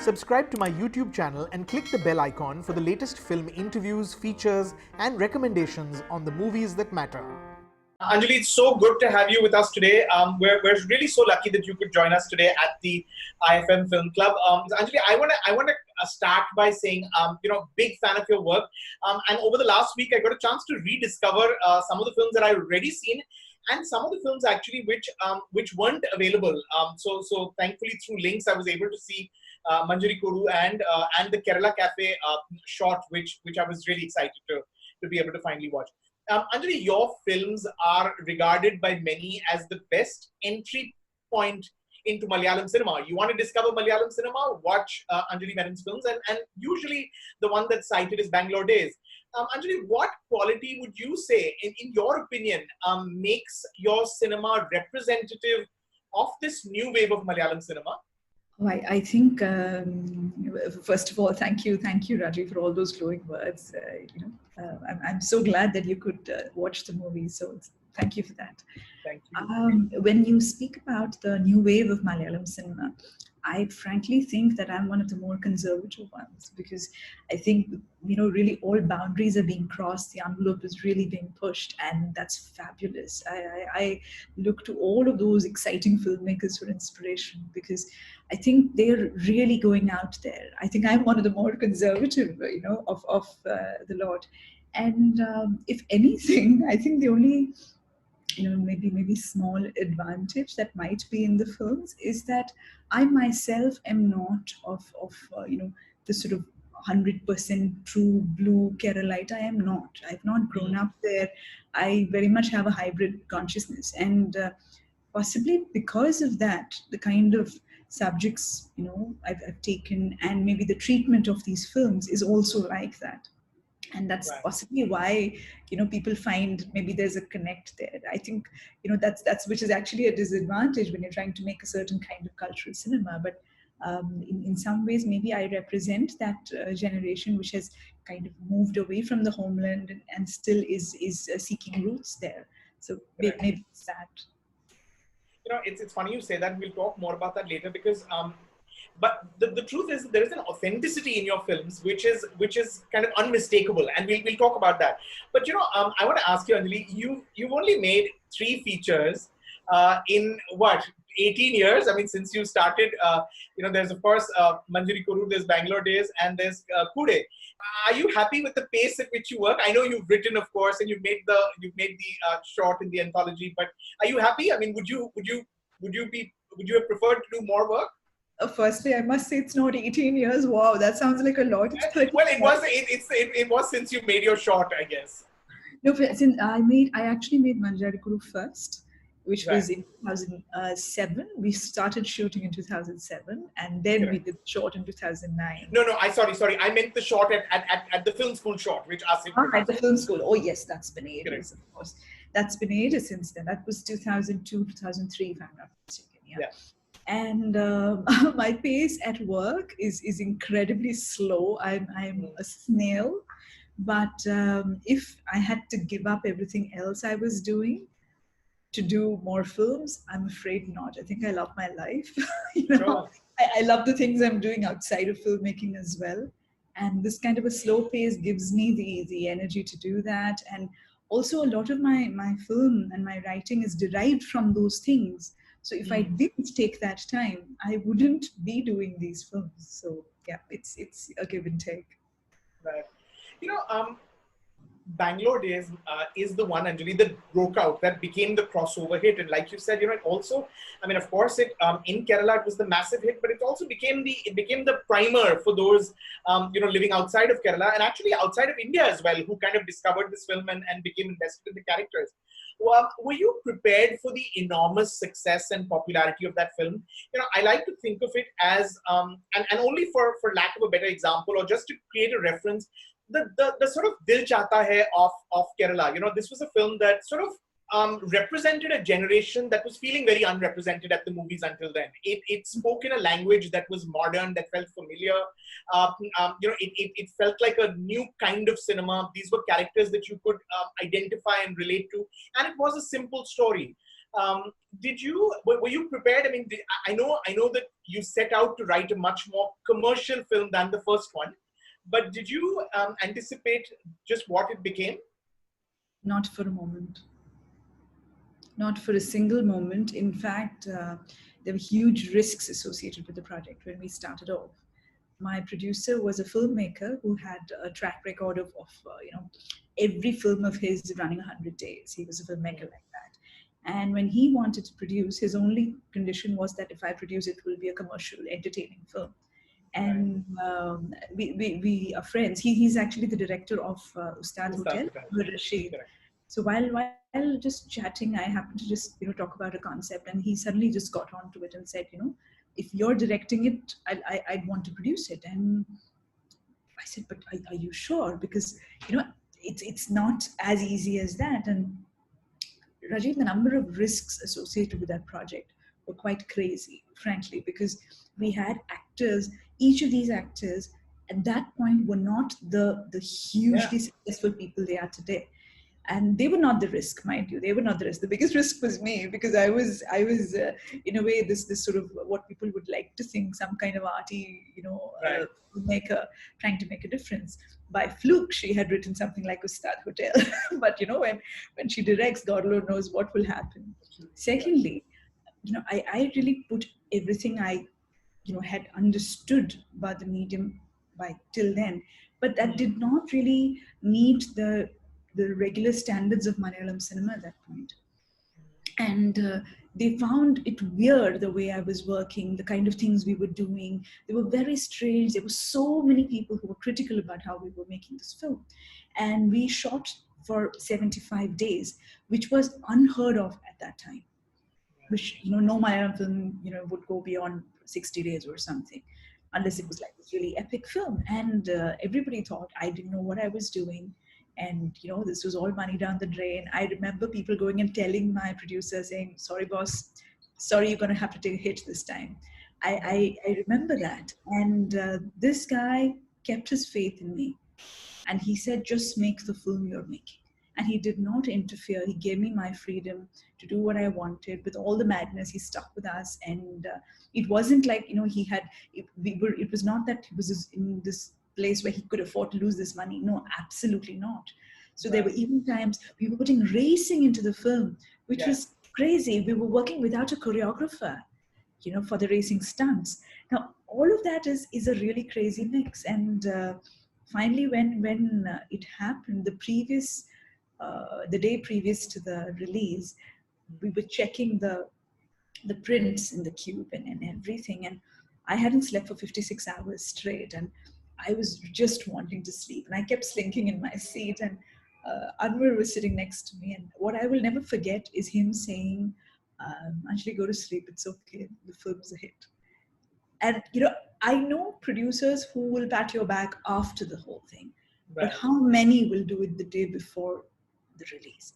Subscribe to my YouTube channel and click the bell icon for the latest film interviews, features, and recommendations on the movies that matter. Anjali, it's so good to have you with us today. We're really so lucky that you could join us today at the IFFM Film Club. Anjali, I want to start by saying, big fan of your work. And over the last week, I got a chance to rediscover some of the films that I've already seen, and some of the films actually which weren't available. So thankfully through links, I was able to see Manjadikuru and the Kerala Cafe short, which I was really excited to be able to finally watch. Anjali, your films are regarded by many as the best entry point into Malayalam cinema. You want to discover Malayalam cinema, watch Anjali Menon's films, and usually the one that's cited is Bangalore Days. Anjali, what quality would you say, in your opinion, makes your cinema representative of this new wave of Malayalam cinema? Oh, I think, first of all, thank you, Rajeev, for all those glowing words. I'm so glad that you could watch the movie. So thank you for that. Thank you. When you speak about the new wave of Malayalam cinema, I frankly think that I'm one of the more conservative ones, because I think, really all boundaries are being crossed. The envelope is really being pushed, and that's fabulous. I look to all of those exciting filmmakers for inspiration, because I think they're really going out there. I think I'm one of the more conservative, of the lot. And if anything, I think the only maybe small advantage that might be in the films is that I myself am not of the sort of 100% true blue Keralite. I am not. I've not grown up there. I very much have a hybrid consciousness, and possibly because of that, the kind of subjects I've taken, and maybe the treatment of these films is also like that. And that's Right. possibly why people find maybe there's a connect there. I think that's which is actually a disadvantage when you're trying to make a certain kind of cultural cinema. But in some ways, maybe I represent that generation which has kind of moved away from the homeland and still is seeking roots there. So Right. maybe it's that. It's funny you say that. We'll talk more about that later, because but the truth is that there is an authenticity in your films which is kind of unmistakable, and we'll talk about that. But I want to ask you, Anjali, you've only made 3 features in what, 18 years? I mean, since you started, there's of course Manjadikuru, there's Bangalore Days, and there's Koode. Are you happy with the pace at which you work? I know you've written, of course, and you've made the short in the anthology, but are you happy? I mean, would you have preferred to do more work? Firstly, I must say it's not 18 years. Wow, that sounds like a lot. It's 30 Well, it was since you made your short, I guess. No, since I actually made Manjadikuru first, which was Right. in 2007. We started shooting in 2007, and then we Correct. did the short in 2009. No, sorry. I meant the short at the film school short, which Asif At the film school. Oh yes, that's been ages, Correct. of course. That's been ages since then. That was 2002, 2003, if I'm not mistaken. Yeah. And my pace at work is incredibly slow. I'm a snail, but if I had to give up everything else I was doing to do more films, I'm afraid not. I think I love my life. Sure. I love the things I'm doing outside of filmmaking as well. And this kind of a slow pace gives me the energy to do that. And also a lot of my film and my writing is derived from those things. So if I didn't take that time, I wouldn't be doing these films. So yeah, it's a give and take. Right. Bangalore Days is the one, Anjali, that broke out, that became the crossover hit. And like you said, it also, I mean, of course, it in Kerala it was the massive hit, but it also became the primer for those living outside of Kerala, and actually outside of India as well, who kind of discovered this film and became invested in the characters. Were you prepared for the enormous success and popularity of that film? I like to think of it as, and only for lack of a better example, or just to create a reference, the sort of Dil Chahta Hai of Kerala. This was a film that sort of represented a generation that was feeling very unrepresented at the movies until then. It spoke in a language that was modern, that felt familiar. It felt like a new kind of cinema. These were characters that you could identify and relate to, and it was a simple story. Were you prepared? I mean, I know that you set out to write a much more commercial film than the first one, but did you anticipate just what it became? Not for a moment. Not for a single moment. In fact, there were huge risks associated with the project when we started off. My producer was a filmmaker who had a track record of every film of his running 100 days. He was a filmmaker like that. And when he wanted to produce, his only condition was that if I produce it, will be a commercial, entertaining film. And we are friends. He's actually the director of Ustad Hotel, Rajeev. So while just chatting, I happened to just talk about a concept, and he suddenly just got onto it and said, if you're directing it, I'd want to produce it. And I said, but are you sure? Because it's not as easy as that. And Rajeev, the number of risks associated with that project were quite crazy, frankly, because we had actors. Each of these actors at that point were not the hugely successful people they are today. And they were not the risk, mind you. They were not the risk. The biggest risk was me, because I was in a way this sort of what people would like to think, some kind of arty, maker trying to make a difference. By fluke, she had written something like Ustad Hotel, but when she directs, God alone knows what will happen. Secondly, I really put everything I had understood about the medium by till then, but that did not really meet the regular standards of Malayalam cinema at that point. And they found it weird the way I was working, the kind of things we were doing. They were very strange. There were so many people who were critical about how we were making this film. And we shot for 75 days, which was unheard of at that time. Which, no Malayalam film, would go beyond 60 days or something, unless it was like this really epic film. And everybody thought I didn't know what I was doing. And, this was all money down the drain. I remember people going and telling my producer saying, sorry, boss, sorry, you're going to have to take a hit this time. I remember that. And this guy kept his faith in me. And he said, just make the film you're making. And he did not interfere. He gave me my freedom to do what I wanted. With all the madness, he stuck with us. And it wasn't like, it was not that he was in this place where he could afford to lose this money. No, absolutely not. So there were even times we were putting racing into the film, which was crazy. We were working without a choreographer, for the racing stunts. Now, all of that is a really crazy mix. And finally, when it happened, the day previous to the release, we were checking the prints in the cube and everything. And I hadn't slept for 56 hours straight. And I was just wanting to sleep, and I kept slinking in my seat, and Anwar was sitting next to me. And what I will never forget is him saying, Anjali, go to sleep, it's okay, the film's a hit. And I know producers who will pat your back after the whole thing, but how many will do it the day before the release?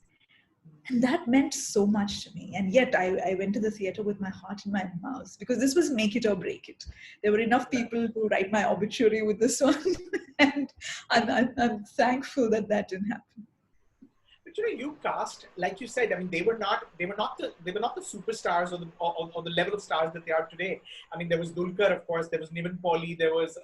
And that meant so much to me. And yet I went to the theater with my heart in my mouth, because this was make it or break it. There were enough people to write my obituary with this one. And I'm thankful that didn't happen. But you cast, like you said, I mean, they were not the superstars or the level of stars that they are today. I mean, there was Dulquer, of course, there was Niven Pauly, there was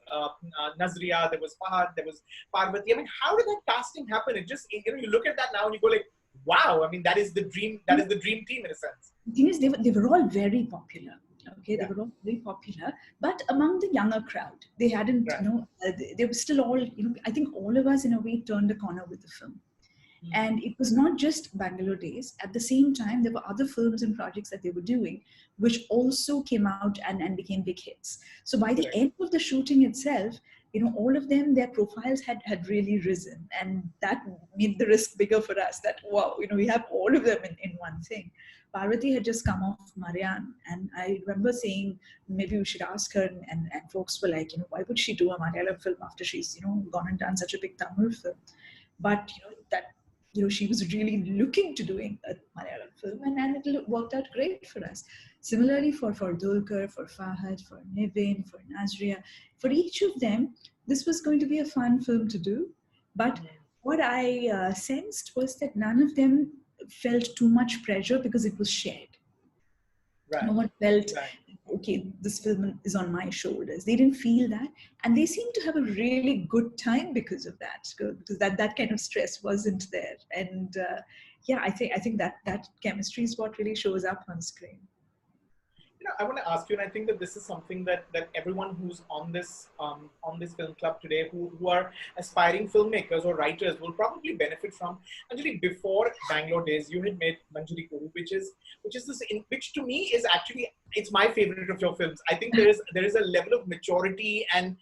Nazriya, there was Fahad, there was Parvati. I mean, how did that casting happen? It just, you look at that now and you go like, wow, I mean, that is the dream team in a sense. The thing is, they were all very popular. Okay, they were all very popular, but among the younger crowd, they hadn't, they were still all, I think all of us in a way turned a corner with the film. And it was not just Bangalore days. At the same time, there were other films and projects that they were doing, which also came out and became big hits. So by the end of the shooting itself, all of them, their profiles had really risen. And that made the risk bigger for us, that, wow, we have all of them in one thing. Parvati had just come off Marianne. And I remember saying, maybe we should ask her. And folks were like, why would she do a Malayalam film after she's, gone and done such a big Tamil film? But, she was really looking to doing a Malayalam film, and it worked out great for us. Similarly for Dulquer, for Fahad, for Niven, for Nazriya, for each of them, this was going to be a fun film to do. But what I sensed was that none of them felt too much pressure because it was shared. Right. No one felt, Right. okay, this film is on my shoulders. They didn't feel that. And they seemed to have a really good time because of that, because that kind of stress wasn't there. And yeah, I think that chemistry is what really shows up on screen. I want to ask you, and I think that this is something that everyone who's on this film club today, who are aspiring filmmakers or writers, will probably benefit from. Anjali, before Bangalore days, you had made Manjadikuru, which which to me is actually, it's my favorite of your films. I think there is a level of maturity and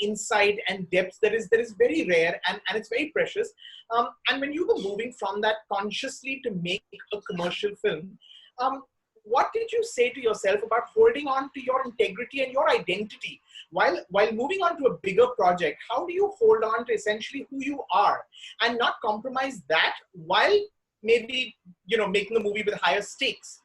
insight and depth that is very rare, and it's very precious. And when you were moving from that consciously to make a commercial film, what did you say to yourself about holding on to your integrity and your identity while moving on to a bigger project? How do you hold on to essentially who you are and not compromise that while maybe making the movie with higher stakes?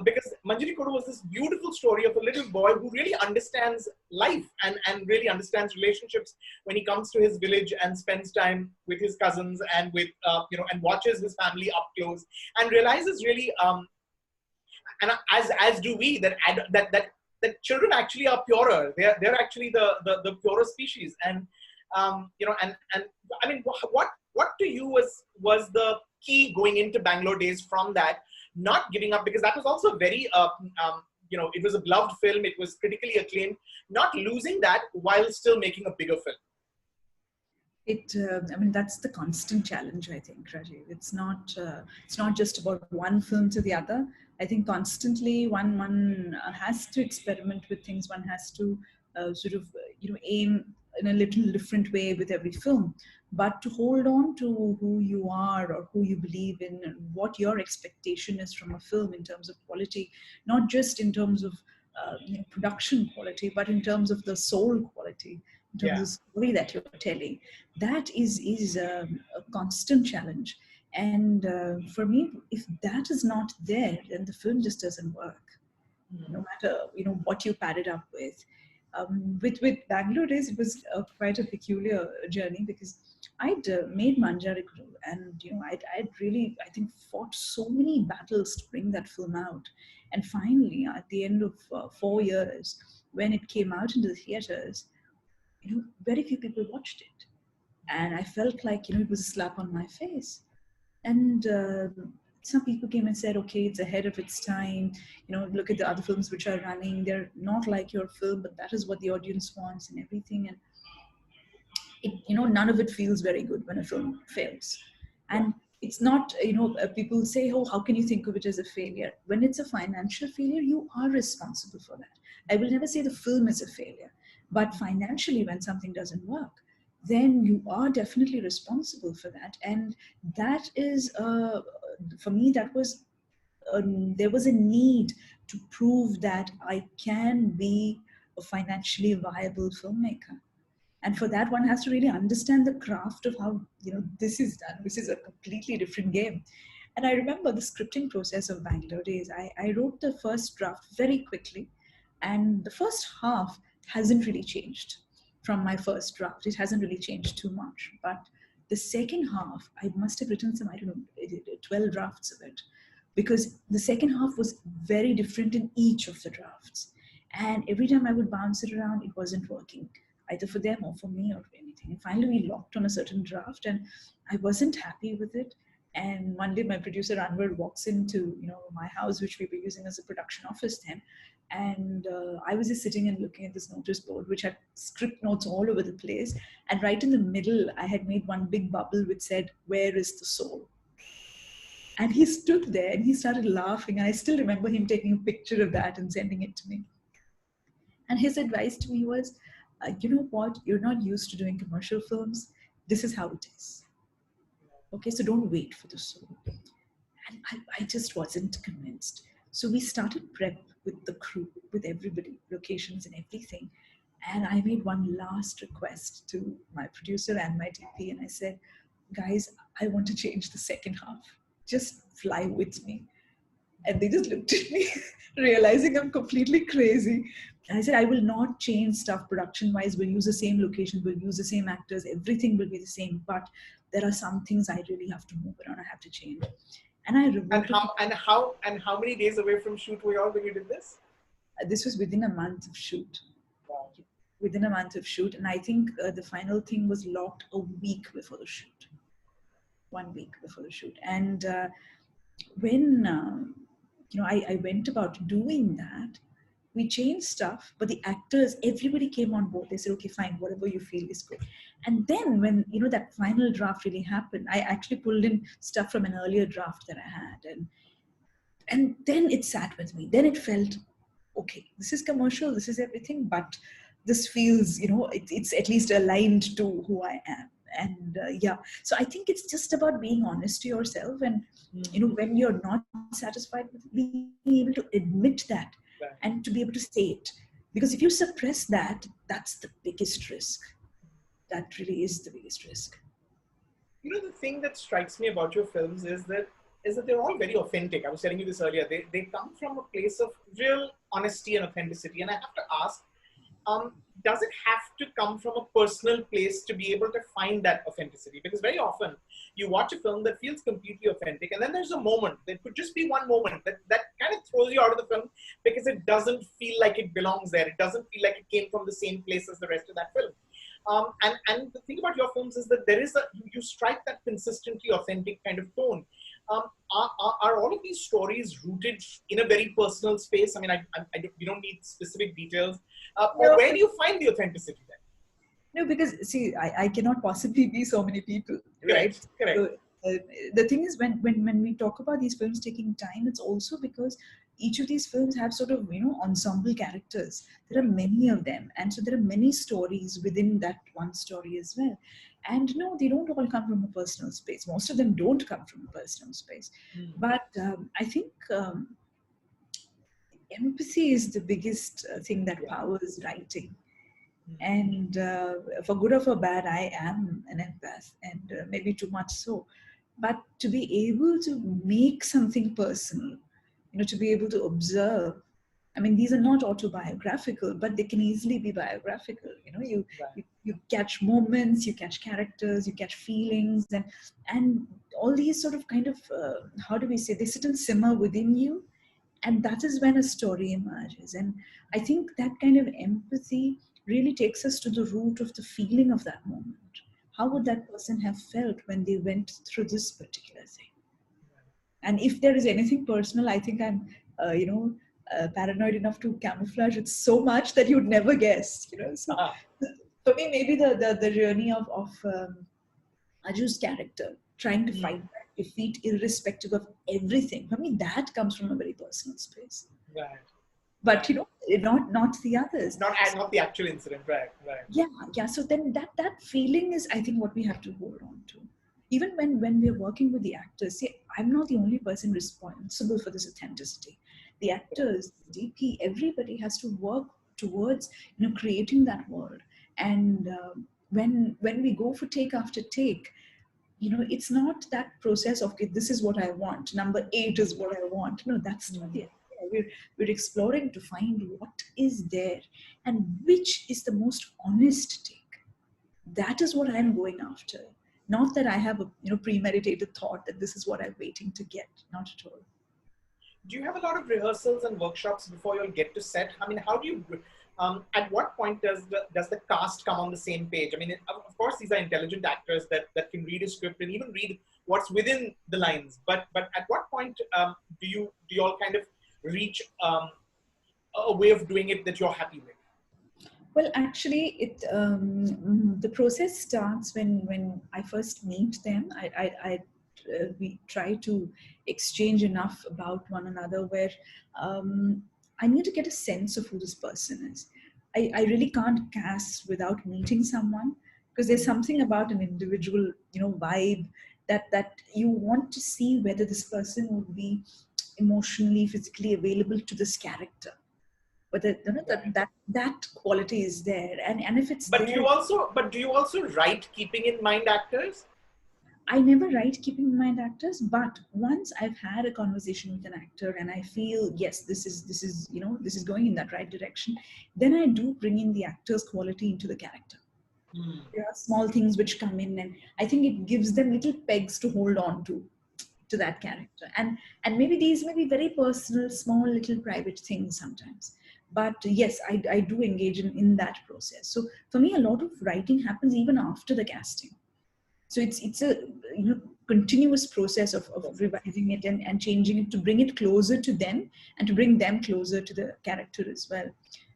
Because Manjadikuru was this beautiful story of a little boy who really understands life and really understands relationships when he comes to his village and spends time with his cousins and with and watches his family up close and realizes really and as do we, that children actually are purer. They're actually the purer species. And and I mean, what to you was the key going into Bangalore days from that, not giving up, because that was also very it was a beloved film, it was critically acclaimed, not losing that while still making a bigger film? I mean, that's the constant challenge, I think, Rajeev. It's not just about one film to the other. I think constantly one has to experiment with things. One has to aim in a little different way with every film. But to hold on to who you are or who you believe in, and what your expectation is from a film in terms of quality, not just in terms of production quality, but in terms of the soul quality, in terms of the story that you're telling. That is a constant challenge. And for me, if that is not there, then the film just doesn't work. No matter what you pad it up with. With Bangalore days, it was quite a peculiar journey, because I'd made Manjadikuru, and I'd really, I think, fought so many battles to bring that film out. And finally, at the end of 4 years, when it came out into the theaters, very few people watched it, and I felt like it was a slap on my face. And some people came and said, okay, it's ahead of its time. Look at the other films which are running. They're not like your film, but that is what the audience wants and everything. And none of it feels very good when a film fails. And it's not, people say, oh, how can you think of it as a failure? When it's a financial failure, you are responsible for that. I will never say the film is a failure, but financially, when something doesn't work, then you are definitely responsible for that. And that is, for me, that was, there was a need to prove that I can be a financially viable filmmaker. And for that, one has to really understand the craft of how this is done. This is a completely different game. And I remember the scripting process of Bangalore days. I wrote the first draft very quickly, and the first half hasn't really changed from my first draft. It hasn't really changed too much. But the second half, I must have written some, 12 drafts of it, because the second half was very different in each of the drafts. And every time I would bounce it around, it wasn't working, either for them or for me or anything. And finally, we locked on a certain draft, and I wasn't happy with it. And one day, my producer Anwar walks into my house, which we were using as a production office then. And I was just sitting and looking at this notice board, which had script notes all over the place. And right in the middle, I had made one big bubble which said, "Where is the soul?" And he stood there and he started laughing. And I still remember him taking a picture of that and sending it to me. And his advice to me was, you know what? You're not used to doing commercial films. This is how it is. Okay, so don't wait for the soul. And I just wasn't convinced. So we started prep with the crew, with everybody, locations and everything. And I made one last request to my producer and my DP. And I said, guys, I want to change the second half. Just fly with me. And they just looked at me, realizing I'm completely crazy. And I said, I will not change stuff production-wise. We'll use the same location. We'll use the same actors. Everything will be the same. But there are some things I really have to move around. I have to change. And I And reverted. how many days away from shoot were you all when you did this? This was within a month of shoot. Wow. Within a month of shoot, and I think the final thing was locked a week before the shoot. 1 week before the shoot, and when I went about doing that, we changed stuff, but the actors, everybody came on board. They said, okay, fine, whatever you feel is good. And then when that final draft really happened, I actually pulled in stuff from an earlier draft that I had, and then it sat with me. Then it felt, okay, this is commercial, this is everything, but this feels, it's at least aligned to who I am. And so I think it's just about being honest to yourself, and when you're not satisfied with it, being able to admit that, Right. and to be able to say it. Because if you suppress that, that's the biggest risk. That really is the biggest risk. The thing that strikes me about your films is that they're all very authentic. I was telling you this earlier. They come from a place of real honesty and authenticity. And I have to ask, does it have to come from a personal place to be able to find that authenticity? Because very often you watch a film that feels completely authentic, and then there's a moment, there could just be one moment that kind of throws you out of the film because it doesn't feel like it belongs there. It doesn't feel like it came from the same place as the rest of that film. And the thing about your films is that there is you strike that consistently authentic kind of tone. Are all of these stories rooted in a very personal space? I mean, we don't need specific details. Or where do you find the authenticity then? No, because see, I cannot possibly be so many people, right? Correct. So, the thing is, when we talk about these films taking time, it's also because each of these films have sort of ensemble characters. There are many of them, and so there are many stories within that one story as well. And no, they don't all come from a personal space. Most of them don't come from a personal space. But I think empathy is the biggest thing that powers writing. And for good or for bad, I am an empath, and maybe too much so. But to be able to make something personal, to be able to observe. I mean, these are not autobiographical, but they can easily be biographical. You catch moments, you catch characters, you catch feelings, and all these sort of kind of how do we say, they sit and simmer within you, and that is when a story emerges. And I think that kind of empathy really takes us to the root of the feeling of that moment. How would that person have felt when they went through this particular thing? And if there is anything personal, I think I'm, paranoid enough to camouflage it so much that you'd never guess. So for me, maybe the journey of Aju's character trying to fight back defeat, irrespective of everything. For me, that comes from a very personal space. Right. But not the others. Not the actual incident, right? Yeah. So then that feeling is, I think, what we have to hold on to. Even when we're working with the actors, see, I'm not the only person responsible for this authenticity. The actors, the DP, everybody has to work towards creating that world. And when we go for take after take, it's not that process of, okay, this is what I want, number 8 is what I want. No, that's not it. We're exploring to find what is there and which is the most honest take. That is what I'm going after. Not that I have a premeditated thought that this is what I'm waiting to get. Not at all. Do you have a lot of rehearsals and workshops before you'll get to set? I mean, how do you? At what point does the cast come on the same page? I mean, of course, these are intelligent actors that can read a script and even read what's within the lines. But at what point do you all kind of reach a way of doing it that you're happy with? Well, actually, the process starts when I first meet them. We try to exchange enough about one another where I need to get a sense of who this person is. I really can't cast without meeting someone, because there's something about an individual, vibe that you want to see whether this person would be emotionally, physically available to this character. Whether that quality is there, and if it's but there, do you also write keeping in mind actors? I never write keeping in mind actors, but once I've had a conversation with an actor and I feel, yes, this is going in that right direction, then I do bring in the actor's quality into the character. There are small things which come in, and I think it gives them little pegs to hold on to. to that character. And maybe these may be very personal, small, little private things sometimes. But yes, I do engage in that process. So for me, a lot of writing happens even after the casting. So it's a continuous process of revising it and changing it to bring it closer to them and to bring them closer to the character as well.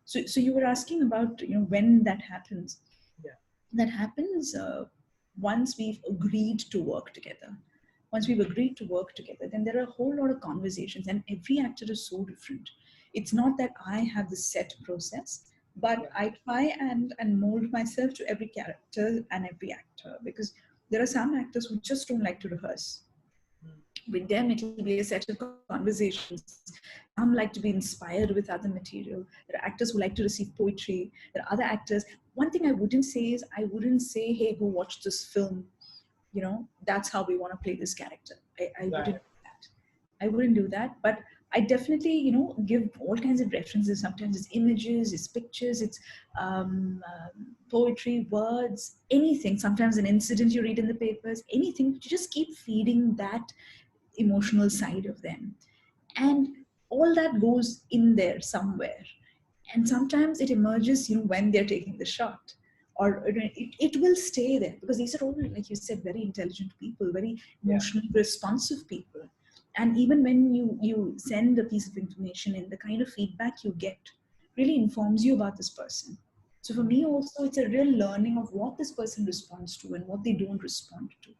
So you were asking about when that happens. Yeah. That happens once we've agreed to work together. Once we've agreed to work together, then there are a whole lot of conversations, and every actor is so different. It's not that I have the set process, but I try and mold myself to every character and every actor, because there are some actors who just don't like to rehearse. With them, it will be a set of conversations. Some like to be inspired with other material. There are actors who like to receive poetry. There are other actors. One thing I wouldn't say is, I wouldn't say, hey, go watch this film. That's how we want to play this character. I wouldn't do that. I wouldn't do that. But I definitely, give all kinds of references. Sometimes it's images, it's pictures, it's poetry, words, anything. Sometimes an incident you read in the papers, anything. To just keep feeding that emotional side of them. And all that goes in there somewhere. And sometimes it emerges, when they're taking the shot. Or it will stay there, because these are all, like you said, very intelligent people, very emotionally responsive people. And even when you send a piece of information in, the kind of feedback you get really informs you about this person. So for me also, it's a real learning of what this person responds to and what they don't respond to.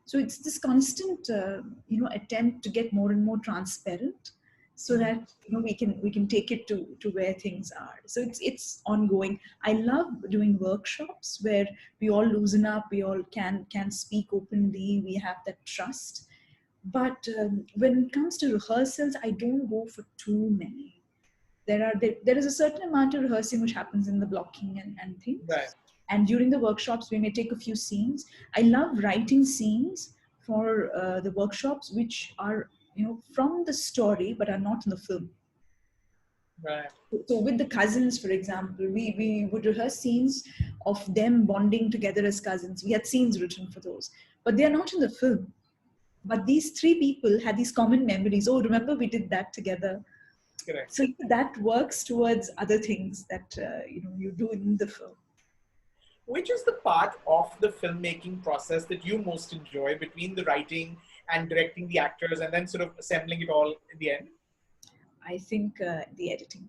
So it's this constant, attempt to get more and more transparent, so that we can take it to where things are. So it's ongoing. I love doing workshops where we all loosen up, we all can speak openly, we have that trust. But when it comes to rehearsals, I don't go for too many. There is a certain amount of rehearsing which happens in the blocking and things. Right. And during the workshops, we may take a few scenes. I love writing scenes for the workshops which are from the story but are not in the film. Right. So with the cousins, for example, we would rehearse scenes of them bonding together as cousins. We had scenes written for those, but they are not in the film. But these three people had these common memories. Oh, remember we did that together. Correct. So that works towards other things that you do in the film. Which is the part of the filmmaking process that you most enjoy, between the writing and directing the actors and then sort of assembling it all in the end? I think the editing.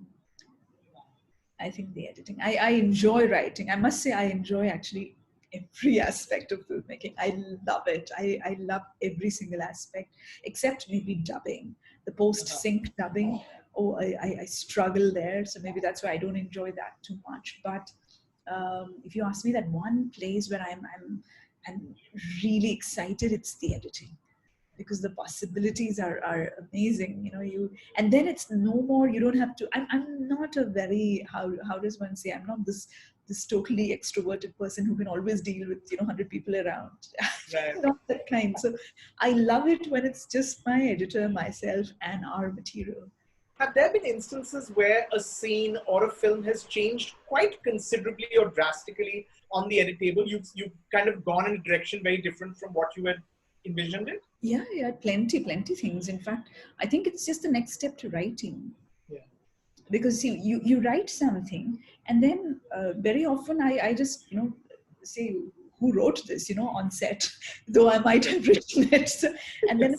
I enjoy writing. I must say I enjoy actually every aspect of filmmaking. I love it. I love every single aspect, except maybe dubbing. The post-sync dubbing. Oh, I struggle there. So maybe that's why I don't enjoy that too much. But if you ask me that one place where I'm really excited, it's the editing. Because the possibilities are amazing, and then it's no more, you don't have to, I'm not a very, how does one say, I'm not this totally extroverted person who can always deal with 100 people around. Right. Not that kind. So I love it when it's just my editor, myself, and our material. Have there been instances where a scene or a film has changed quite considerably or drastically on the edit table? You've kind of gone in a direction very different from what you had envisioned it? Yeah, plenty things. In fact, I think it's just the next step to writing. Yeah. Because see, you write something, and then very often I just say, who wrote this on set, though I might have written it. So, and then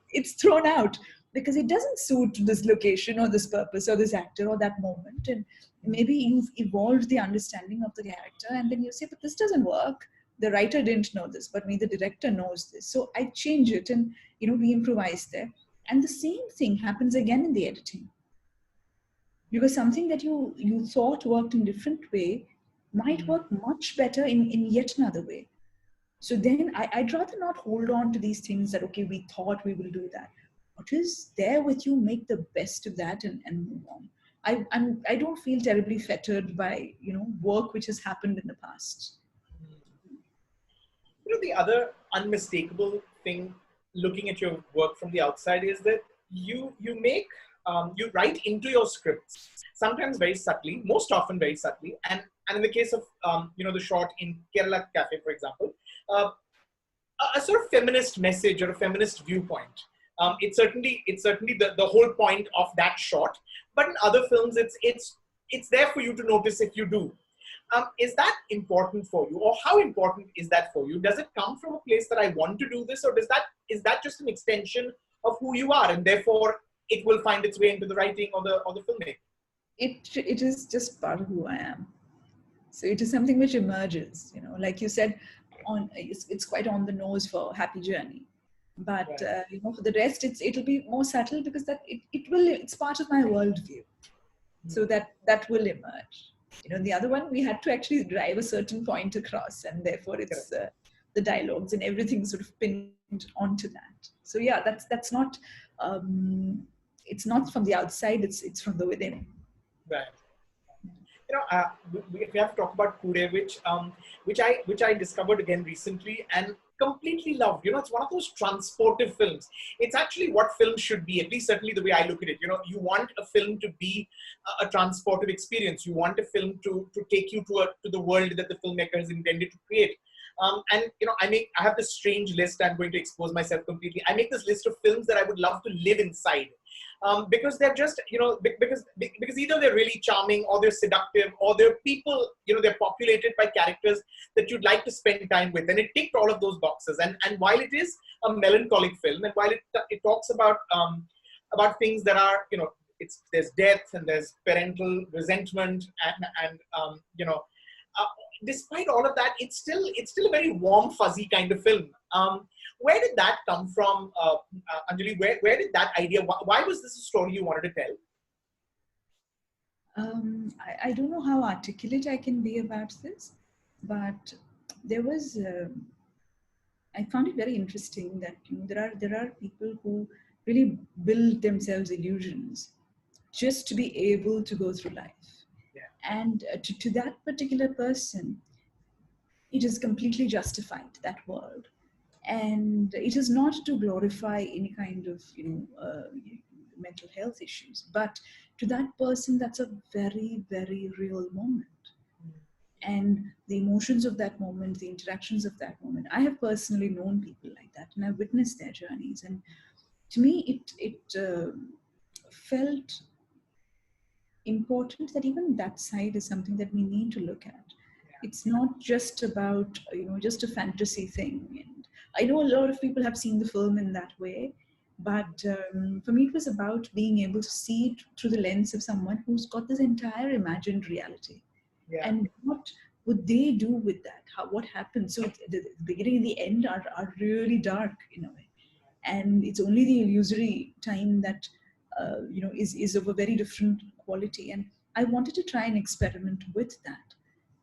it's thrown out because it doesn't suit this location or this purpose or this actor or that moment. And maybe you've evolved the understanding of the character, and then you say, but this doesn't work. The writer didn't know this, but the director knows this. So I change it, and we improvise there. And the same thing happens again in the editing. Because something that you thought worked in a different way might work much better in yet another way. So then I'd rather not hold on to these things that, okay, we thought we will do that. What is there with you, make the best of that and move on. I don't feel terribly fettered by, work which has happened in the past. The other unmistakable thing looking at your work from the outside is that you write into your scripts, sometimes very subtly, most often very subtly, and in the case of the short in Kerala Cafe, for example, a sort of feminist message or a feminist viewpoint. It's certainly the whole point of that shot. But in other films, it's there for you to notice if you do. Is that important for you, or how important is that for you? Does it come from a place that I want to do this, or is that just an extension of who you are, and therefore it will find its way into the writing or the filmmaking? It is just part of who I am. So it is something which emerges, like you said, it's quite on the nose for Happy Journey, but Right. for the rest, it'll be more subtle because it's part of my worldview. So that will emerge. The other one, we had to actually drive a certain point across, and therefore it's the dialogues and everything sort of pinned onto that. So yeah, that's not it's not from the outside, it's from the within. Right. We have to talk about Koode, which I discovered again recently and completely loved. It's one of those transportive films. It's actually what film should be, at least certainly the way I look at it. You want a film to be a transportive experience. You want a film to take you to the world that the filmmaker has intended to create. And I have this strange list. I'm going to expose myself completely. I make this list of films that I would love to live inside. Because they're just, because either they're really charming, or they're seductive, or they're people, they're populated by characters that you'd like to spend time with. And it ticked all of those boxes. And while it is a melancholic film, and while it talks about things that are, there's death and there's parental resentment and despite all of that, it's still a very warm, fuzzy kind of film. Where did that come from, Anjali? Where did that idea? Why was this a story you wanted to tell? I don't know how articulate I can be about this, but there was. I found it very interesting that there are people who really build themselves illusions just to be able to go through life, and to that particular person, it is completely justified, that world. And it is not to glorify any kind of mental health issues, but to that person, that's a very, very real moment. And the emotions of that moment, the interactions of that moment, I have personally known people like that, and I've witnessed their journeys. And to me, it felt important that even that side is something that we need to look at. It's not just about just a fantasy thing. And I know a lot of people have seen the film in that way, but for me it was about being able to see it through the lens of someone who's got this entire imagined reality. And what would they do with that? What happens? So the beginning and the end are really dark in a way, and it's only the illusory time that is of a very different quality. And I wanted to try and experiment with that,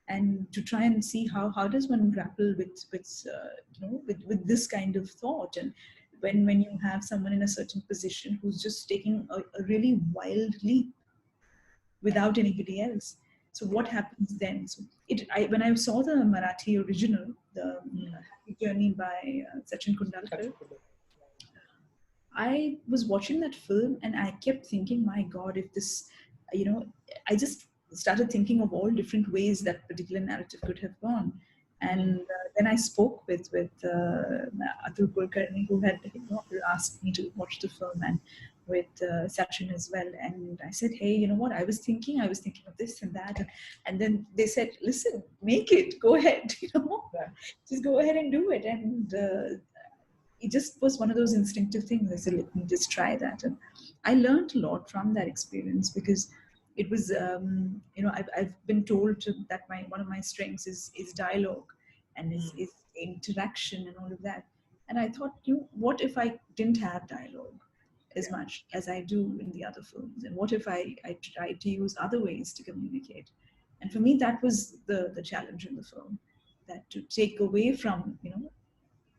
and to try and see how does one grapple with this kind of thought. And when you have someone in a certain position who's just taking a really wild leap without anybody else, so what happens then? So when I saw the Marathi original, the Happy Journey by Sachin Kundalkar, I was watching that film and I kept thinking, my God, if this, I just started thinking of all different ways that particular narrative could have gone. And then I spoke with Atul Kulkarni, who had asked me to watch the film, and with Sachin as well. And I said, hey, you know what? I was thinking of this and that. And then they said, listen, make it, go ahead, just go ahead and do it. And it just was one of those instinctive things. I said, let me just try that. And I learned a lot from that experience, because it was, I've been told that one of my strengths is dialogue and is interaction and all of that. And I thought, what if I didn't have dialogue as much as I do in the other films? And what if I tried to use other ways to communicate? And for me, that was the challenge in the film, that to take away from,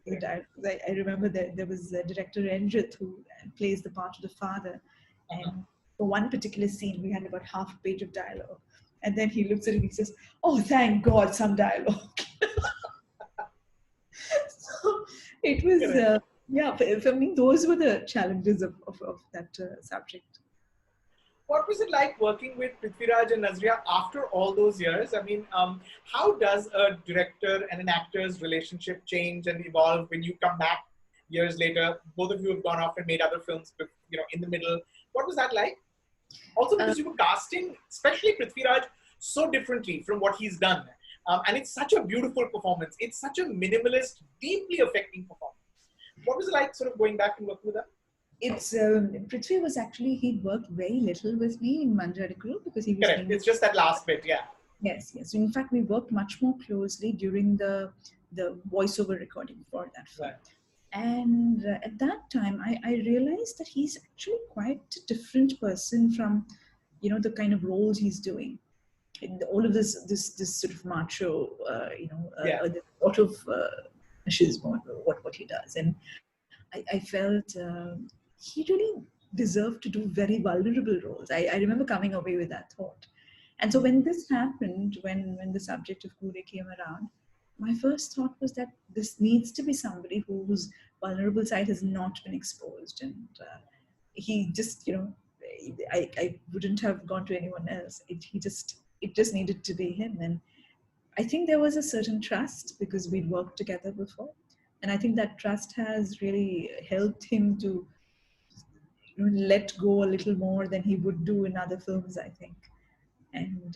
the dialogue. I remember that there was director Ranjit who plays the part of the father. And for one particular scene, we had about half a page of dialogue. And then he looks at it and he says, oh, thank God, some dialogue. So it was, for me, those were the challenges of that subject. what was it like working with Prithviraj and Nazria after all those years? I mean, how does a director and an actor's relationship change and evolve when you come back years later? Both of you have gone off and made other films, in the middle. What was that like? Also, because you were casting, especially Prithviraj, so differently from what he's done. And it's such a beautiful performance. It's such a minimalist, deeply affecting performance. What was it like sort of going back and working with them? It's Prithvi was actually, he worked very little with me in Manjadikuru because he was correct. It's just that last bit, yeah. Yes. In fact, we worked much more closely during the voiceover recording for that film. Right. And at that time, I realized that he's actually quite a different person from, the kind of roles he's doing. In all of this sort of macho, the sort of machismo, what he does. And I felt he really deserved to do very vulnerable roles. I remember coming away with that thought. And so when this happened, when the subject of Koode came around, my first thought was that this needs to be somebody whose vulnerable side has not been exposed. And he just, I wouldn't have gone to anyone else. It just needed to be him. And I think there was a certain trust because we'd worked together before. And I think that trust has really helped him to let go a little more than he would do in other films, I think. And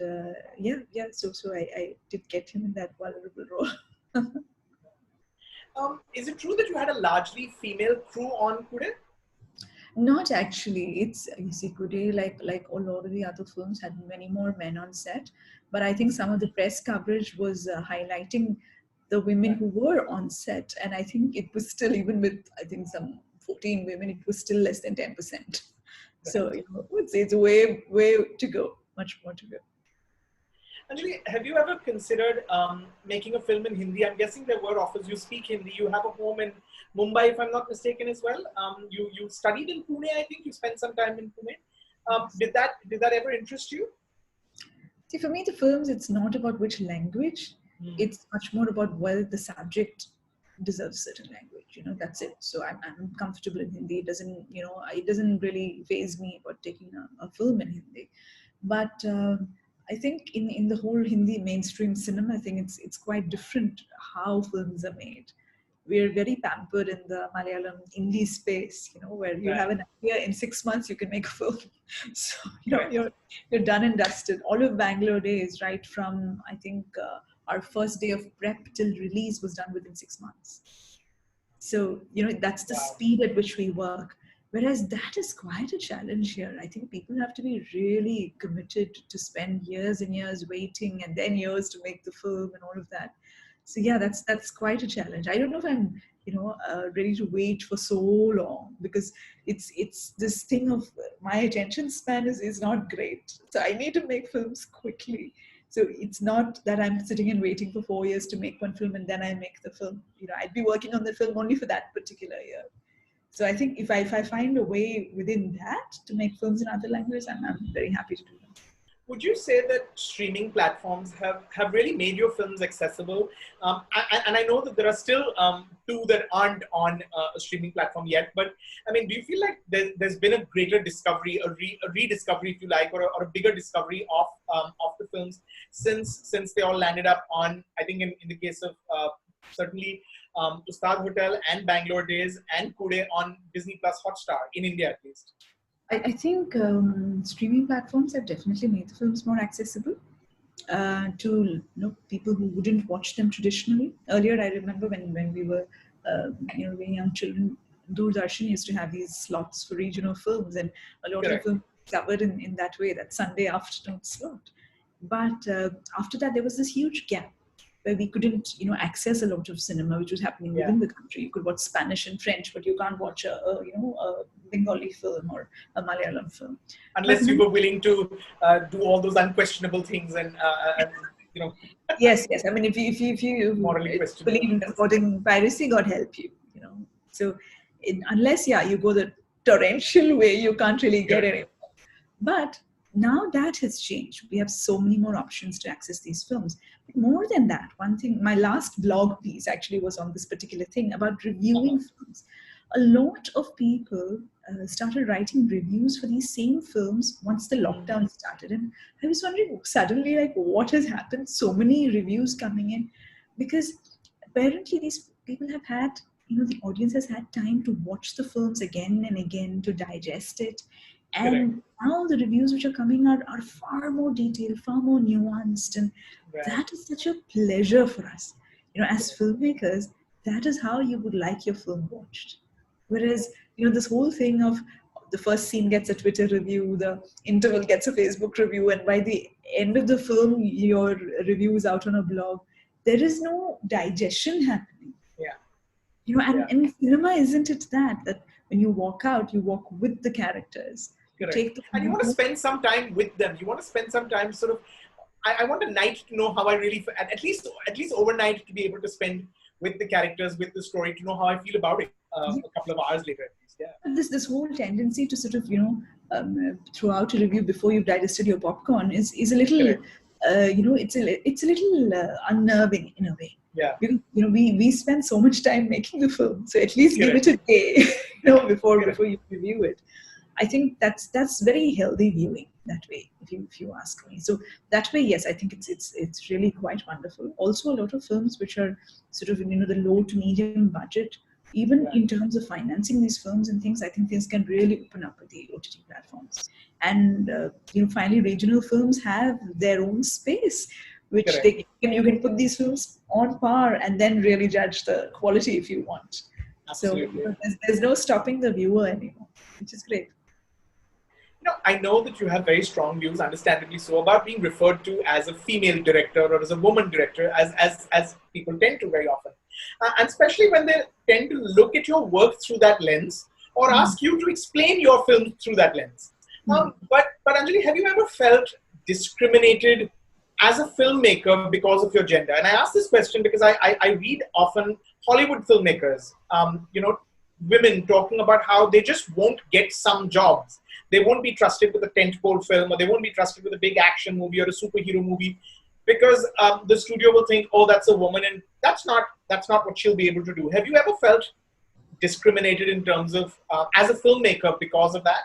so I did get him in that vulnerable role. Is it true that you had a largely female crew on Koode? Not actually. It's, you see, Koode, like a lot of the other films, had many more men on set. But I think some of the press coverage was highlighting the women who were on set. And I think it was still, even with, I think, some 14 women, it was still less than 10%. So I would say it's way to go, much more to go. Anjali, have you ever considered making a film in Hindi? I'm guessing there were offers. You speak Hindi. You have a home in Mumbai, if I'm not mistaken, as well. You studied in Pune, I think. You spent some time in Pune. Did that ever interest you? See, for me, the films, it's not about which language. It's much more about whether the subject deserves certain language. That's it. So I'm comfortable in Hindi. It doesn't really faze me about taking a film in Hindi. But I think in the whole Hindi mainstream cinema, I think it's quite different how films are made. We're very pampered in the Malayalam indie space, where you have an idea, in 6 months you can make a film. So you're done and dusted. All of Bangalore days, right from I think our first day of prep till release was done within 6 months. So that's the speed at which we work. Whereas that is quite a challenge here. I think people have to be really committed to spend years and years waiting and then years to make the film and all of that. So yeah, that's quite a challenge. I don't know if I'm ready to wait for so long, because it's this thing of my attention span is not great. So I need to make films quickly. So it's not that I'm sitting and waiting for 4 years to make one film and then I make the film. I'd be working on the film only for that particular year. So I think if I find a way within that to make films in other languages, I'm very happy to do that. Would you say that streaming platforms have really made your films accessible? And I know that there are still two that aren't on a streaming platform yet, but I mean, do you feel like there's been a greater discovery, a rediscovery, if you like, or a bigger discovery of the films since they all landed up on, I think in the case of certainly Ustad Hotel and Bangalore Days and Koode on Disney Plus Hotstar, in India at least? I think streaming platforms have definitely made the films more accessible to people who wouldn't watch them traditionally. Earlier, I remember when we were very young children, Doordarshan used to have these slots for regional films, and a lot of films covered in that way, that Sunday afternoon slot. But after that, there was this huge gap where we couldn't, access a lot of cinema which was happening within the country. You could watch Spanish and French, but you can't watch a Bengali film or a Malayalam film. Unless you were willing to do all those unquestionable things and Yes. I mean, if you morally believe in supporting piracy, God help you. So unless you go the torrential way, you can't really get it. But now that has changed. We have so many more options to access these films. But more than that, one thing, my last blog piece actually was on this particular thing about reviewing films. A lot of people started writing reviews for these same films once the lockdown started. And I was wondering suddenly, like, what has happened? So many reviews coming in, because apparently these people have had, the audience has had time to watch the films again and again, to digest it. And now the reviews which are coming are far more detailed, far more nuanced. And that is such a pleasure for us. As filmmakers, that is how you would like your film watched. Whereas, this whole thing of the first scene gets a Twitter review, the interval gets a Facebook review, and by the end of the film, your review is out on a blog. There is no digestion happening. And cinema, isn't it that when you walk out, you walk with the characters. And you want to spend some time with them. You want to spend some time sort of, I want a night to know how I really, at least overnight, to be able to spend with the characters, with the story, to know how I feel about it a couple of hours later at least. Yeah. This whole tendency to sort of, throw out a review before you've digested your popcorn is a little, it's a little unnerving in a way. Yeah. We spend so much time making the film, so at least give it a day, before you review it. I think that's very healthy viewing that way, if you ask me. So that way, yes, I think it's really quite wonderful. Also, a lot of films which are sort of the low to medium budget, even in terms of financing these films and things, I think things can really open up with the OTT platforms. And finally, regional films have their own space, which you can put these films on par and then really judge the quality if you want. Absolutely. So there's no stopping the viewer anymore, which is great. I know that you have very strong views, understandably so, about being referred to as a female director or as a woman director, as people tend to very often. And especially when they tend to look at your work through that lens or ask you to explain your film through that lens. But Anjali, have you ever felt discriminated as a filmmaker because of your gender? And I ask this question because I read often Hollywood filmmakers, women talking about how they just won't get some jobs. They won't be trusted with a tentpole film, or they won't be trusted with a big action movie or a superhero movie, because the studio will think, oh, that's a woman, and that's not what she'll be able to do. Have you ever felt discriminated in terms of as a filmmaker because of that?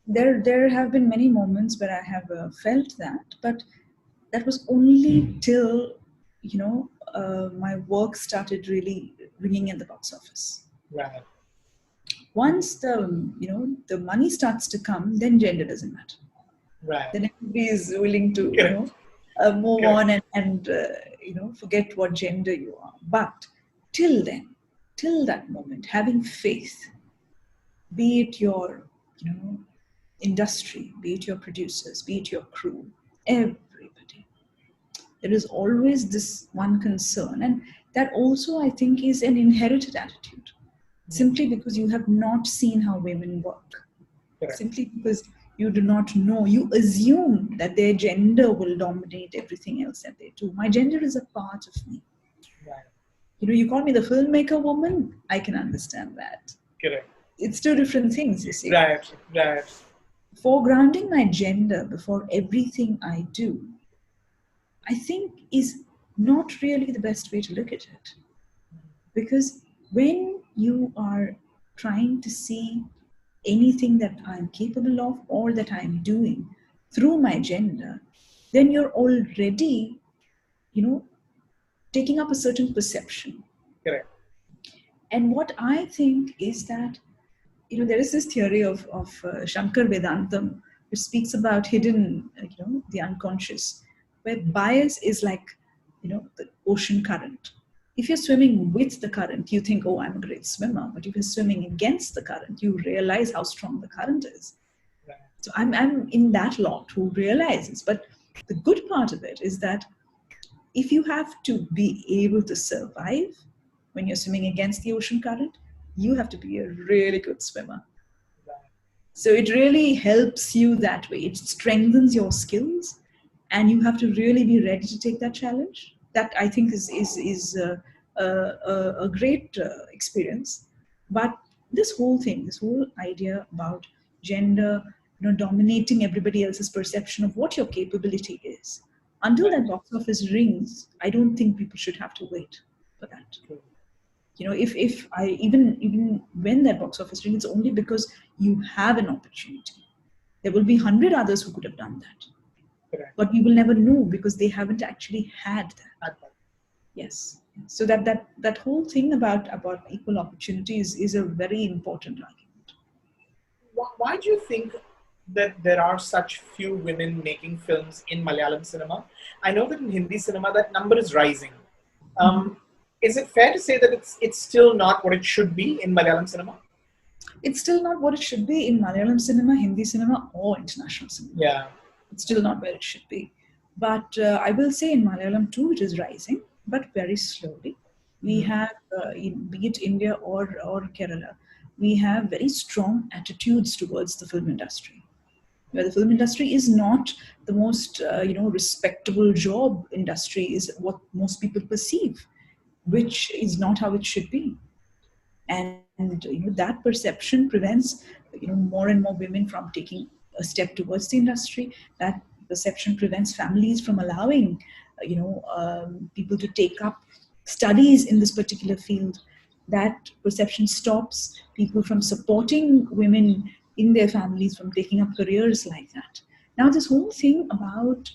There have been many moments where I have felt that, but that was only till my work started really ringing in the box office. Right. Once the money starts to come, then gender doesn't matter. Right. Then everybody is willing to move on and forget what gender you are. But till then, till that moment, having faith, be it your industry, be it your producers, be it your crew, everybody, there is always this one concern, and that also I think is an inherited attitude. Simply because you have not seen how women work. Correct. Simply because you do not know. You assume that their gender will dominate everything else that they do. My gender is a part of me. Right. You call me the filmmaker woman, I can understand that. Correct. It's two different things, you see. Right. Foregrounding my gender before everything I do, I think is not really the best way to look at it. Because when you are trying to see anything that I'm capable of or that I'm doing through my gender, then you're already, taking up a certain perception. Correct. And what I think is that, there is this theory of Shankar Vedantam, which speaks about hidden, the unconscious, where bias is like, the ocean current. If you're swimming with the current, you think, oh, I'm a great swimmer. But if you're swimming against the current, you realize how strong the current is. Right. So I'm in that lot who realizes. But the good part of it is that if you have to be able to survive when you're swimming against the ocean current, you have to be a really good swimmer. Right. So it really helps you that way. It strengthens your skills, and you have to really be ready to take that challenge. That I think is a great experience. But this whole idea about gender, dominating everybody else's perception of what your capability is, until that box office rings, I don't think people should have to wait for that. if I even when that box office ring, it's only because you have an opportunity. There will be 100 others who could have done that. Correct. But we will never know because they haven't actually had that. Yes. So that whole thing about equal opportunities is a very important argument. Why do you think that there are such few women making films in Malayalam cinema? I know that in Hindi cinema that number is rising. Is it fair to say that it's still not what it should be in Malayalam cinema? It's still not what it should be in Malayalam cinema, Hindi cinema, or international cinema. Yeah. It's still not where it should be. But I will say in Malayalam too, it is rising, but very slowly. We have, be it India or Kerala, we have very strong attitudes towards the film industry. Where the film industry is not the most, respectable job industry is what most people perceive, which is not how it should be. And that perception prevents more and more women from taking a step towards the industry. That perception prevents families from allowing people to take up studies in this particular field. That perception stops people from supporting women in their families from taking up careers like that. Now, this whole thing about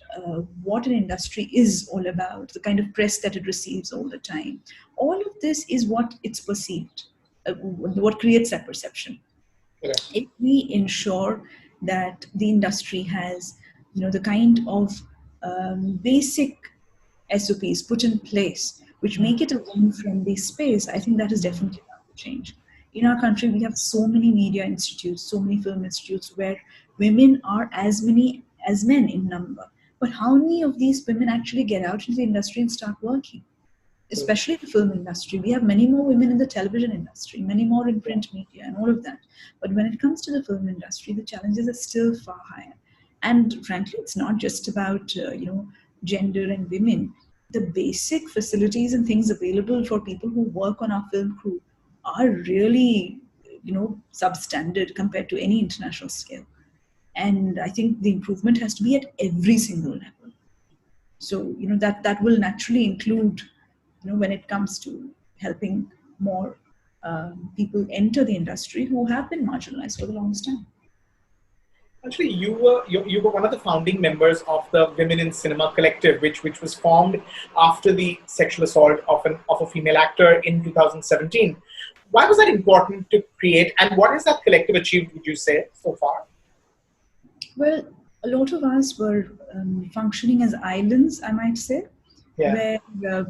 what an industry is all about, the kind of press that it receives all the time, all of this is what it's perceived, what creates that perception. Yeah. If we ensure that the industry has, the kind of basic SOPs put in place, which make it a women-friendly space, I think that is definitely going to change. In our country, we have so many media institutes, so many film institutes where women are as many as men in number. But how many of these women actually get out into the industry and start working? Especially the film industry. We have many more women in the television industry, many more in print media and all of that. But when it comes to the film industry, the challenges are still far higher. And frankly, it's not just about, gender and women. The basic facilities and things available for people who work on our film crew are really, substandard compared to any international scale. And I think the improvement has to be at every single level. So, that will naturally include, when it comes to helping more people enter the industry who have been marginalized for the longest time. Actually, you were one of the founding members of the Women in Cinema Collective, which was formed after the sexual assault of a female actor in 2017. Why was that important to create, and what has that collective achieved, would you say, so far? Well, a lot of us were functioning as islands, I might say, where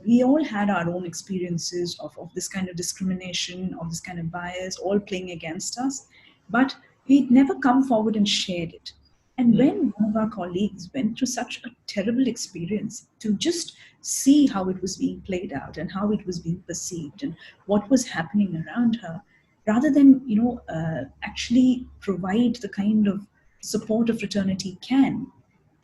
we all had our own experiences of this kind of discrimination, of this kind of bias, all playing against us. But we'd never come forward and shared it. And when one of our colleagues went through such a terrible experience, to just see how it was being played out and how it was being perceived and what was happening around her, rather than actually provide the kind of support a fraternity can,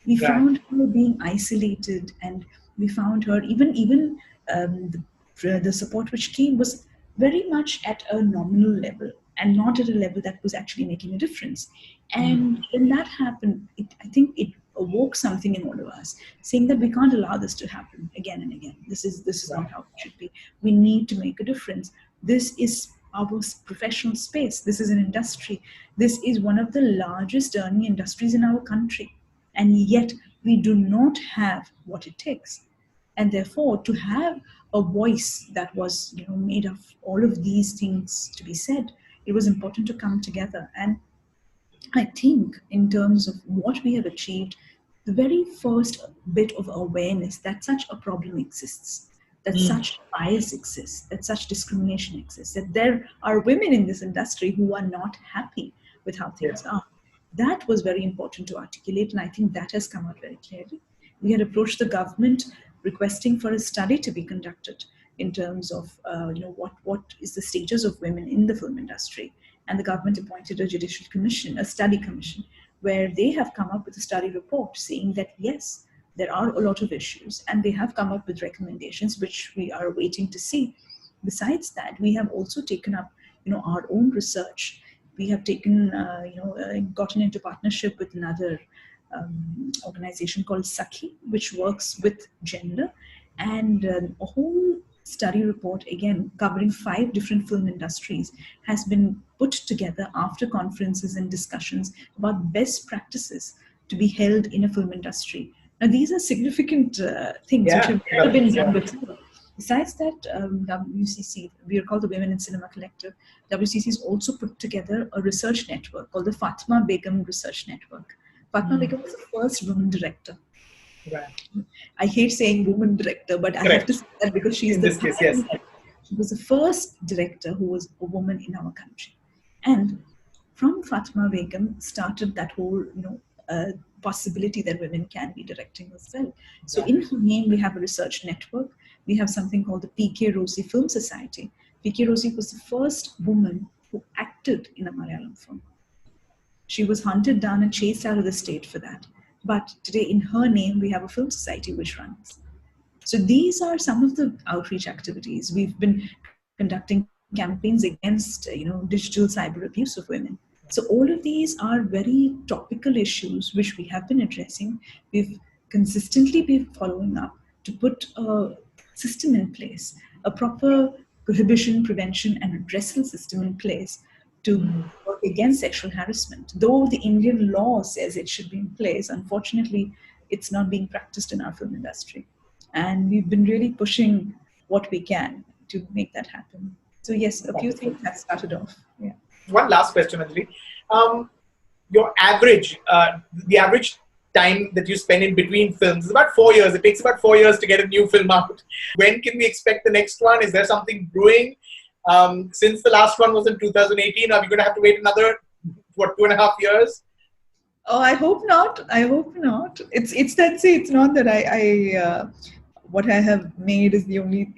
we found her being isolated, and we found her even the support which came was very much at a nominal level and not at a level that was actually making a difference. And when that happened, I think it awoke something in all of us, saying that we can't allow this to happen again and again. This is not how it should be. We need to make a difference. This is our professional space. This is an industry. This is one of the largest earning industries in our country. And yet we do not have what it takes. And therefore, to have a voice that was made of all of these things to be said, it was important to come together. And I think in terms of what we have achieved, the very first bit of awareness that such a problem exists, that such bias exists, that such discrimination exists, that there are women in this industry who are not happy with how things are. That was very important to articulate, and I think that has come out very clearly. We had approached the government requesting for a study to be conducted in terms of what is the status of women in the film industry, and the government appointed a judicial commission, a study commission, where they have come up with a study report saying that yes, there are a lot of issues, and they have come up with recommendations which we are waiting to see. Besides that, we have also taken up our own research. We have taken gotten into partnership with another organization called Sakhi, which works with gender, and a whole study report, again covering 5 different film industries, has been put together after conferences and discussions about best practices to be held in a film industry. Now, these are significant things which have never been done before. Besides that, WCC, we are called the Women in Cinema Collective. WCC has also put together a research network called the Fatma Begum Research Network. Fatma Begum was the first woman director. Right. I hate saying woman director, but I have to say that because she's in the this case, yes. She was the first director who was a woman in our country. And from Fatma Begum started that whole, possibility that women can be directing as well. So in her name, we have a research network. We have something called the P.K. Rosie Film Society. P.K. Rosie was the first woman who acted in a Malayalam film. She was hunted down and chased out of the state for that. But today, in her name, we have a film society which runs. So these are some of the outreach activities. We've been conducting campaigns against, digital cyber abuse of women. So all of these are very topical issues which we have been addressing. We've consistently been following up to put a system in place, a proper prohibition, prevention, and redressal system in place to work against sexual harassment. Though the Indian law says it should be in place, unfortunately, it's not being practiced in our film industry. And we've been really pushing what we can to make that happen. So yes, a few things have started off. Yeah. One last question, Anjali. Your average, the average time that you spend in between films is about 4 years. It takes about 4 years to get a new film out. When can we expect the next one? Is there something brewing? Since the last one was in 2018, are we going to have to wait another, 2.5 years? Oh, I hope not. I hope not. It's not that I what I have made is the only,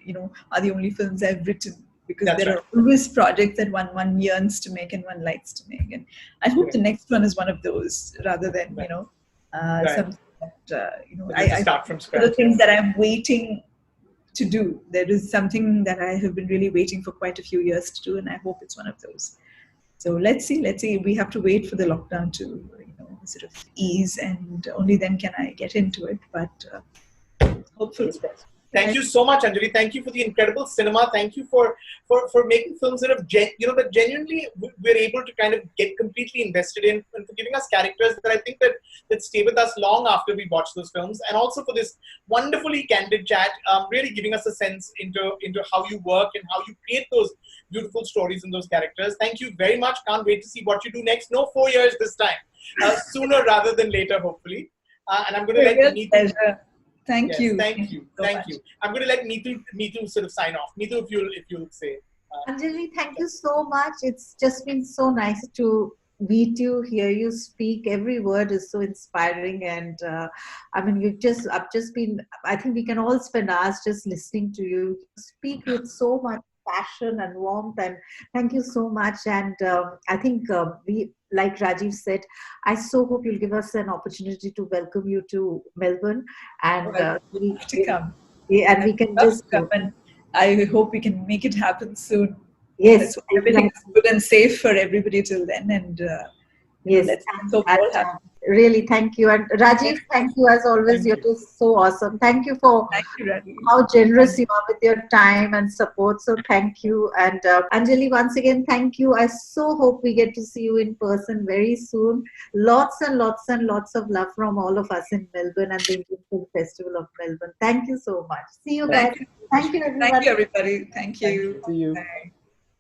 are the only films I've written. Because there are always projects that one yearns to make and one likes to make. And I hope the next one is one of those rather than, something that, I start from scratch. The things that I'm waiting to do. There is something that I have been really waiting for quite a few years to do, and I hope it's one of those. So let's see. We have to wait for the lockdown to, sort of ease, and only then can I get into it. But hopefully. Thank you so much, Anjali. Thank you for the incredible cinema. Thank you for making films that have that genuinely we're able to kind of get completely invested in, and for giving us characters that I think that stay with us long after we watch those films, and also for this wonderfully candid chat, really giving us a sense into how you work and how you create those beautiful stories and those characters. Thank you very much. Can't wait to see what you do next. No 4 years this time, sooner rather than later, hopefully. And I'm going to let Neetu. Thank you. Thank you. I'm going to let Neetu sort of sign off. Neetu, if you'll say. Anjali, thank you so much. It's just been so nice to meet you, hear you speak. Every word is so inspiring, and I've just been. I think we can all spend hours just listening to you speak with so much passion and warmth. And thank you so much. And I think we. Like Rajeev said, I so hope you'll give us an opportunity to welcome you to Melbourne, and to come. Yeah, and we can just come, and I hope we can make it happen soon. Yes, everything is good and safe for everybody till then, and yes, let's hope all happen. Really, thank you. And Rajeev, thank you as always. You're just so awesome. Thank you for how generous you are with your time and support. So thank you. And Anjali, once again, thank you. I so hope we get to see you in person very soon. Lots and lots and lots of love from all of us in Melbourne and the Indian Film Festival of Melbourne. Thank you so much. See you guys. Thank you, everybody. Thank you, everybody. Thank you. See you. Bye.